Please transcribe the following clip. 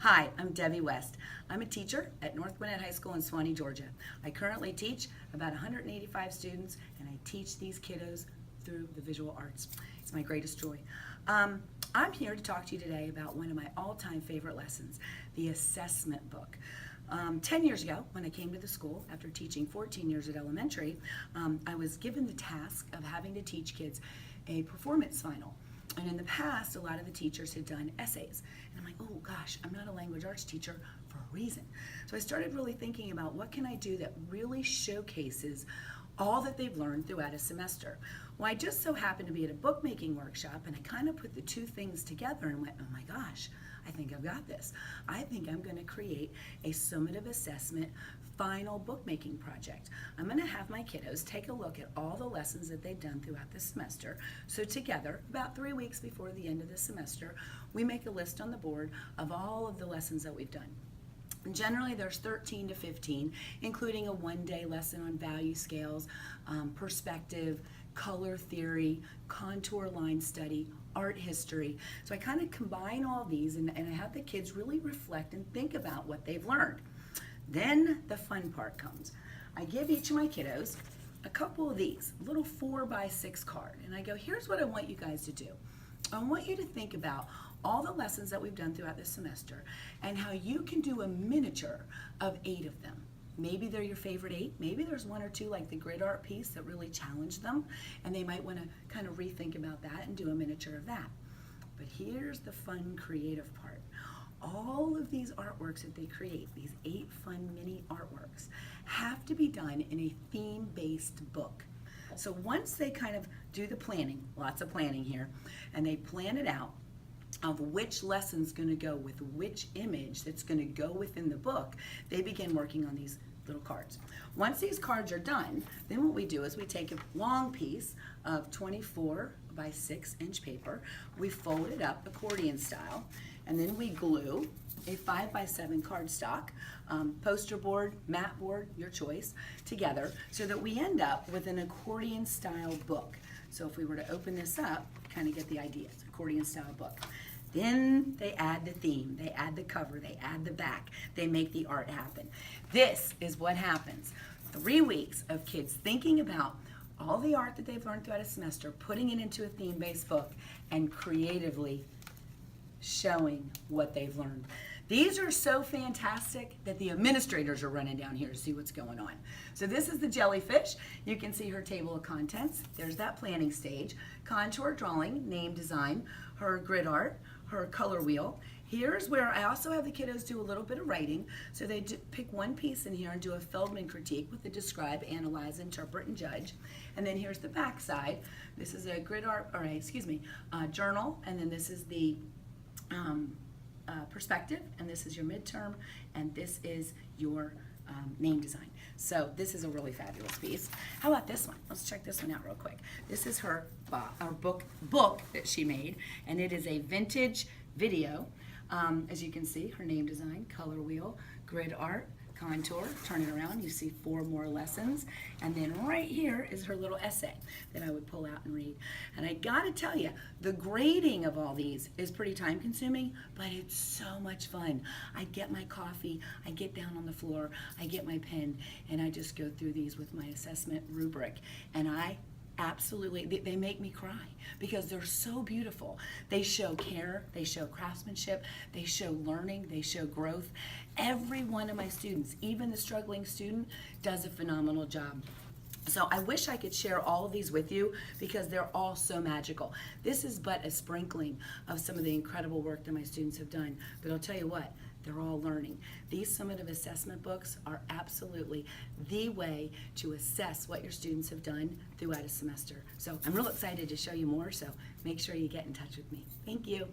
Hi, I'm Debbie West. I'm a teacher at North Gwinnett High School in Swanee, Georgia. I currently teach about 185 students, and I teach these kiddos through the visual arts. It's my greatest joy. I'm here to talk to you today about one of my all-time favorite lessons, the assessment book. 10 years ago, when I came to the school, after teaching 14 years at elementary, I was given the task of having to teach kids a performance final. And in the past, a lot of the teachers had done essays. And I'm like, oh gosh, I'm not a language arts teacher for a reason. So I started really thinking about what can I do that really showcases all that they've learned throughout a semester. Well, I just so happened to be at a bookmaking workshop, and I kind of put the two things together and went, oh my gosh, I think I've got this. I think I'm going to create a summative assessment final bookmaking project. I'm going to have my kiddos take a look at all the lessons that they've done throughout the semester. So together, about 3 weeks before the end of the semester, we make a list on the board of all of the lessons that we've done. And generally there's 13 to 15, including a one-day lesson on value scales, perspective, color theory, contour line study, art history. So I kind of combine all these and I have the kids really reflect and think about what they've learned. Then the fun part comes. I give each of my kiddos a couple of these, a little 4x6 card, and I go, here's what I want you guys to do. I want you to think about all the lessons that we've done throughout this semester and how you can do a miniature of 8 of them. Maybe they're your favorite 8. Maybe there's 1 or 2 like the grid art piece that really challenged them, and they might want to kind of rethink about that and do a miniature of that. But here's the fun, creative part. All of these artworks that they create, these 8 fun mini artworks, have to be done in a theme-based book. So once they kind of do the planning, lots of planning here, and they plan it out of which lesson's going to go with which image that's going to go within the book, they begin working on these little cards. Once these cards are done, then what we do is we take a long piece of 24x6 paper, we fold it up accordion style, and then we glue a 5x7 cardstock, poster board, mat board, your choice, together so that we end up with an accordion style book. So if we were to open this up, kind of get the idea, it's an accordion style book. Then they add the theme, they add the cover, they add the back, they make the art happen. This is what happens. 3 weeks of kids thinking about all the art that they've learned throughout a semester, putting it into a theme-based book, and creatively showing what they've learned. These are so fantastic that the administrators are running down here to see what's going on. So this is the jellyfish. You can see her table of contents. There's that planning stage. Contour drawing, name design, her grid art, her color wheel. Here's where I also have the kiddos do a little bit of writing. So they pick one piece in here and do a Feldman critique with the describe, analyze, interpret, and judge. And then here's the back side. This is a grid art, or journal, and then this is the perspective, and this is your midterm, and this is your name design. So this is a really fabulous piece. How about this one? Let's check this one out real quick. This is her book that she made, and it is a vintage video. As you can see, her name design, color wheel, grid art, contour, turn it around, you see 4 more lessons, and then right here is her little essay that I would pull out and read. And I gotta tell you, the grading of all these is pretty time consuming, but it's so much fun. I get my coffee, I get down on the floor, I get my pen, and I just go through these with my assessment rubric, and I absolutely, they make me cry because they're so beautiful. They show care, they show craftsmanship, they show learning, they show growth. Every one of my students, even the struggling student, does a phenomenal job. So I wish I could share all of these with you because they're all so magical. This is but a sprinkling of some of the incredible work that my students have done, but I'll tell you what, they're all learning. These summative assessment books are absolutely the way to assess what your students have done throughout a semester. So I'm real excited to show you more, so make sure you get in touch with me. Thank you.